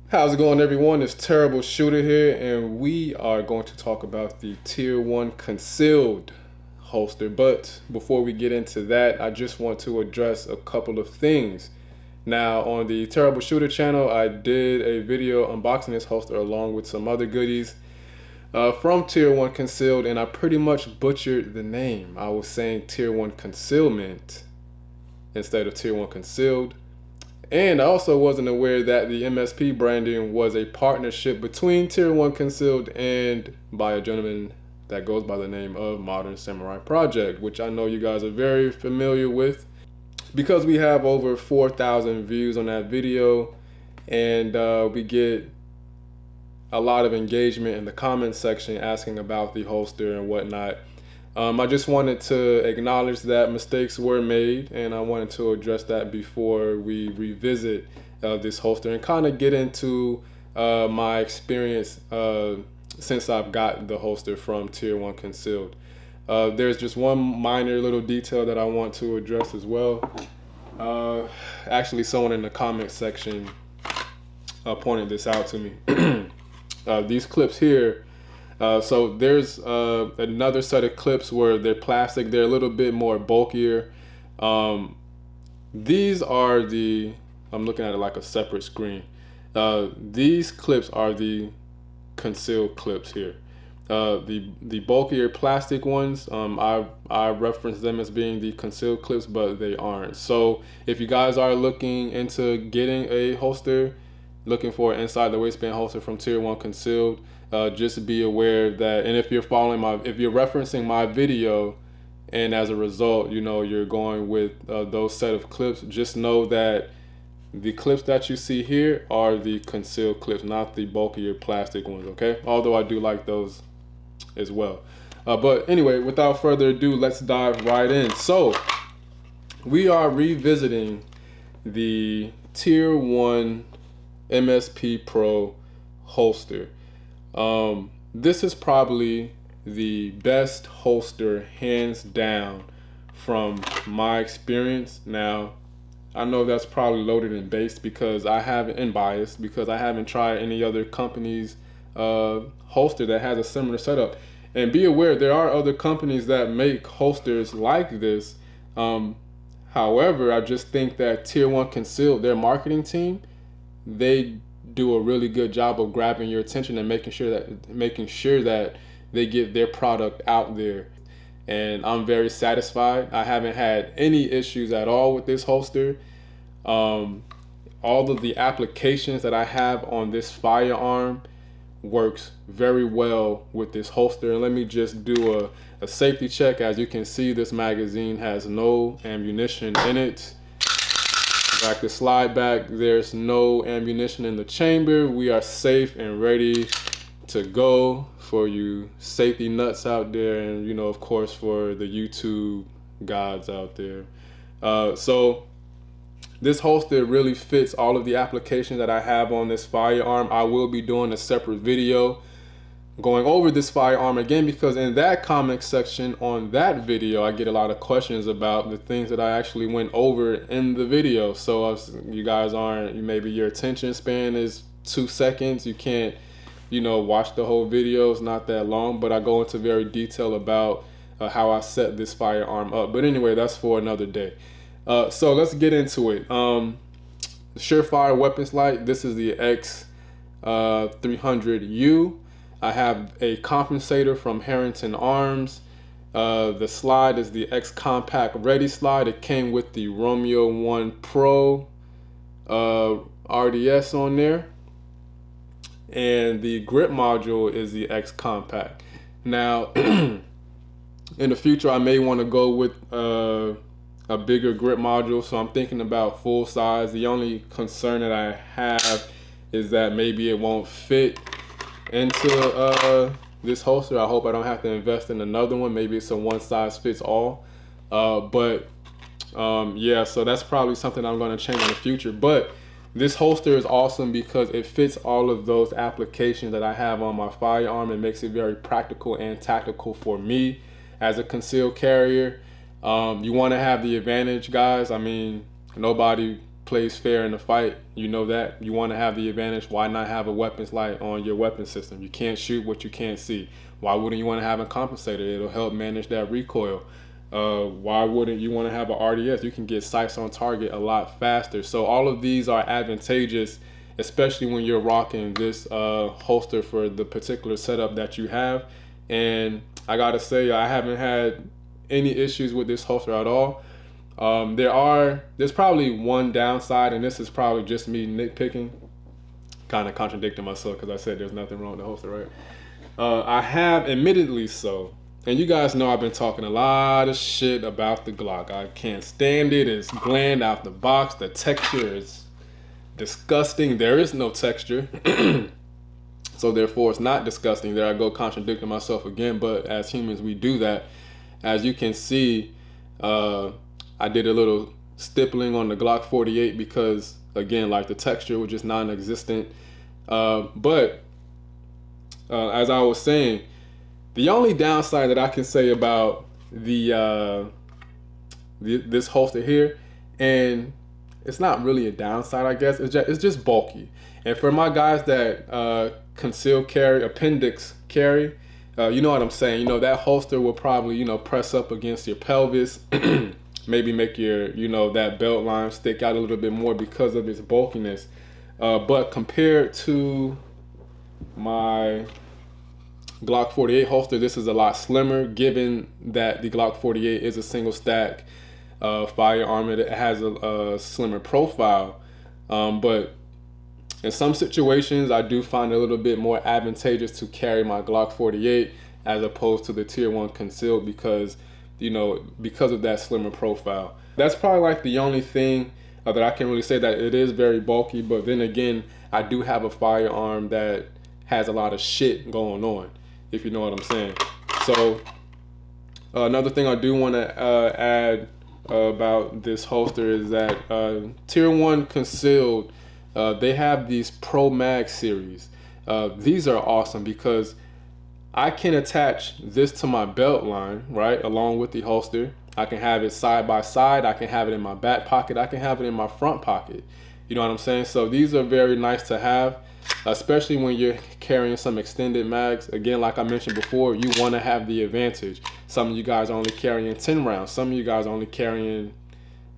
How's it going, everyone? It's Terrible Shooter here, and we are going to talk about the Tier 1 concealed holster. But before we get into that, I just want to address a couple of things. Now, on the Terrible Shooter channel, I did a video unboxing this holster along with some other goodies from Tier 1 Concealed, and I pretty much butchered the name. I was saying Tier 1 Concealment instead of Tier 1 Concealed. And I also wasn't aware that the MSP branding was a partnership between Tier 1 Concealed and by a gentleman that goes by the name of Modern Samurai Project, which I know you guys are very familiar with because we have over 4,000 views on that video, and we get a lot of engagement in the comments section asking about the holster and whatnot. I just wanted to acknowledge that mistakes were made, and I wanted to address that before we revisit this holster and kind of get into my experience since I've got the holster from Tier 1 Concealed. There's just one minor little detail that I want to address as well. Actually, someone in the comment section pointed this out to me. These clips here, so there's another set of clips where they're plastic. They're a little bit more bulkier. These are I'm looking at it like a separate screen. These clips are the concealed clips here. The bulkier plastic ones, I reference them as being the concealed clips, but they aren't. So if you guys are looking into getting a holster, looking for an inside the waistband holster from Tier 1 Concealed, just be aware that, and if you're referencing my video, and as a result, you're going with those set of clips, just know that the clips that you see here are the concealed clips, not the bulkier plastic ones, okay? Although I do like those as well. But anyway, without further ado, let's dive right in. So we are revisiting the Tier 1 MSP Pro holster. This is probably the best holster hands down from my experience. Now, I know that's probably loaded and based because I haven't tried any other company's holster that has a similar setup. And be aware, there are other companies that make holsters like this. However, I just think that Tier 1 Concealed, their marketing team, they do a really good job of grabbing your attention and making sure that they get their product out there. And I'm very satisfied. I haven't had any issues at all with this holster. All of the applications that I have on this firearm works very well with this holster. And let me just do a safety check. As you can see, this magazine has no ammunition in it. Back the slide back, there's no ammunition in the chamber. We are safe and ready to go for you safety nuts out there, and of course for the YouTube gods out there. So this holster really fits all of the applications that I have on this firearm. I will be doing a separate video going over this firearm again, because in that comment section on that video, I get a lot of questions about the things that I actually went over in the video. So you guys maybe your attention span is 2 seconds. You can't, watch the whole video. It's not that long, but I go into very detail about how I set this firearm up. But anyway, that's for another day. So let's get into it. Surefire weapons light. This is the X300U. I have a compensator from Harrington Arms. The slide is the X Compact Ready slide. It came with the Romeo 1 Pro RDS on there. And the grip module is the X Compact. Now, in the future, I may want to go with a bigger grip module, so I'm thinking about full size. The only concern that I have is that maybe it won't fit into this holster. I hope I don't have to invest in another one. Maybe it's a one size fits all. Yeah, so that's probably something I'm going to change in the future. But this holster is awesome because it fits all of those applications that I have on my firearm. It makes it very practical and tactical for me as a concealed carrier. You want to have the advantage, guys. I mean, nobody plays fair in the fight. You know that you want to have the advantage. Why not have a weapons light on your weapon system? You can't shoot what you can't see. Why wouldn't you want to have a compensator? It'll help manage that recoil. Why wouldn't you want to have an RDS? You can get sights on target a lot faster. So all of these are advantageous, especially when you're rocking this holster for the particular setup that you have. And I gotta say, I haven't had any issues with this holster at all. There's probably one downside, and this is probably just me nitpicking, kind of contradicting myself because I said there's nothing wrong with the holster, right? I have, admittedly so, and you guys know I've been talking a lot of shit about the Glock. I can't stand it. It's bland out the box. The texture is disgusting. There is no texture. So therefore it's not disgusting. There I go contradicting myself again, but as humans we do that. As you can see, I did a little stippling on the Glock 48 because again, like the texture was just non-existent. But as I was saying, the only downside that I can say about this holster here, and it's not really a downside, I guess, it's just bulky. And for my guys that conceal carry, appendix carry, you know what I'm saying. You know, that holster will probably, you know, press up against your pelvis, maybe make your, you know, that belt line stick out a little bit more because of its bulkiness. But compared to my Glock 48 holster, this is a lot slimmer, given that the Glock 48 is a single stack firearm. It has a slimmer profile, but in some situations I do find it a little bit more advantageous to carry my Glock 48 as opposed to the tier 1 concealed because, you know, because of that slimmer profile. That's probably like the only thing that I can really say, that it is very bulky. But then again, I do have a firearm that has a lot of shit going on, if you know what I'm saying. So another thing I do want to add about this holster is that tier 1 concealed, they have these Pro Mag series. These are awesome because I can attach this to my belt line, right, along with the holster. I can have it side by side. I can have it in my back pocket. I can have it in my front pocket. You know what I'm saying? So these are very nice to have, especially when you're carrying some extended mags. Again, like I mentioned before, you want to have the advantage. Some of you guys are only carrying 10 rounds. Some of you guys are only carrying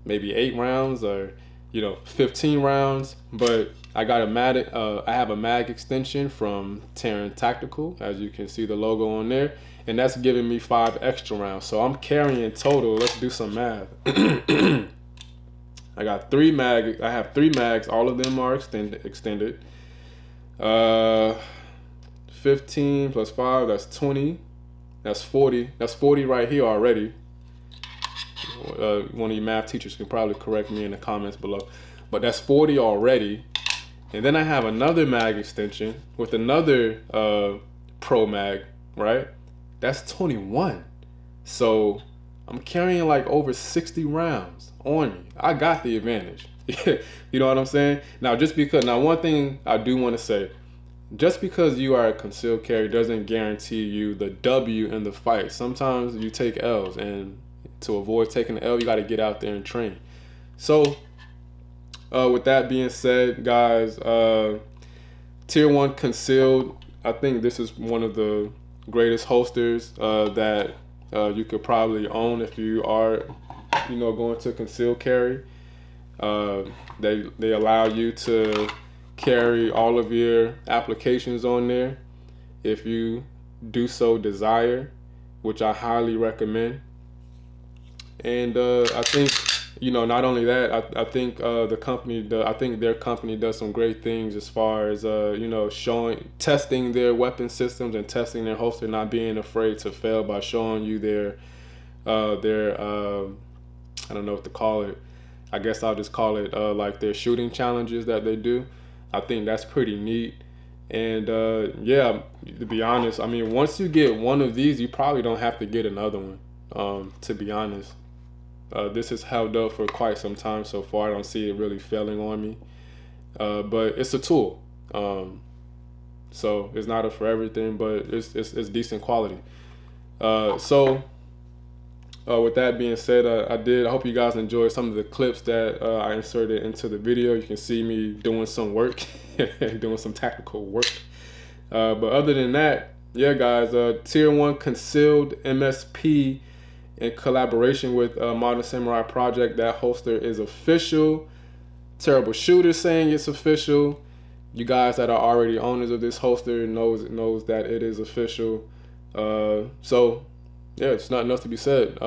maybe 8 rounds or, you know, 15 rounds. But I got I have a mag extension from Terran Tactical, as you can see the logo on there, and that's giving me 5 extra rounds. So I'm carrying total, let's do some math. I have 3 mags, all of them are extended. 15 plus 5, that's 20. That's 40. That's 40 right here already. One of you math teachers can probably correct me in the comments below. But that's 40 already. And then I have another mag extension with another Pro Mag, right? That's 21. So I'm carrying like over 60 rounds on me. I got the advantage. You know what I'm saying? Now, one thing I do want to say, just because you are a concealed carry doesn't guarantee you the W in the fight. Sometimes you take L's, and to avoid taking the L, you got to get out there and train. So with that being said, guys, tier 1 concealed, I think this is one of the greatest holsters that you could probably own if you are, you know, going to concealed carry. They allow you to carry all of your applications on there if you do so desire, which I highly recommend. And I think, you know, not only that, I think their company does some great things as far as you know, testing their weapon systems and testing their holster, not being afraid to fail by showing you their I don't know what to call it. I guess I'll just call it like their shooting challenges that they do. I think that's pretty neat. And yeah, to be honest, I mean, once you get one of these, you probably don't have to get another one, to be honest. This has held up for quite some time so far. I don't see it really failing on me. But it's a tool. So it's not a for everything, but it's decent quality. So With that being said, I hope you guys enjoyed some of the clips that I inserted into the video. You can see me doing some work, doing some tactical work. But other than that, yeah, guys, Tier 1 Concealed MSP in collaboration with Modern Samurai Project. That holster is official. Terrible Shooter saying it's official. You guys that are already owners of this holster knows that it is official. So yeah, it's nothing else to be said.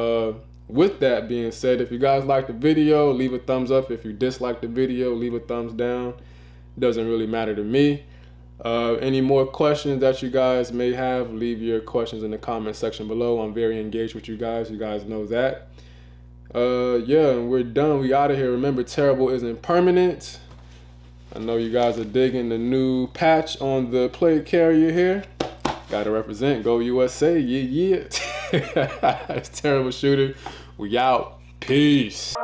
With that being said, if you guys like the video, leave a thumbs up. If you dislike the video, leave a thumbs down. It doesn't really matter to me. Any more questions that you guys may have, leave your questions in the comment section below. I'm very engaged with you guys. You guys know that. Yeah, and we're done. We out of here. Remember, terrible isn't permanent. I know you guys are digging the new patch on the plate carrier here. Gotta represent. Go USA. Yeah, yeah. It's Terrible Shooter. We out. Peace.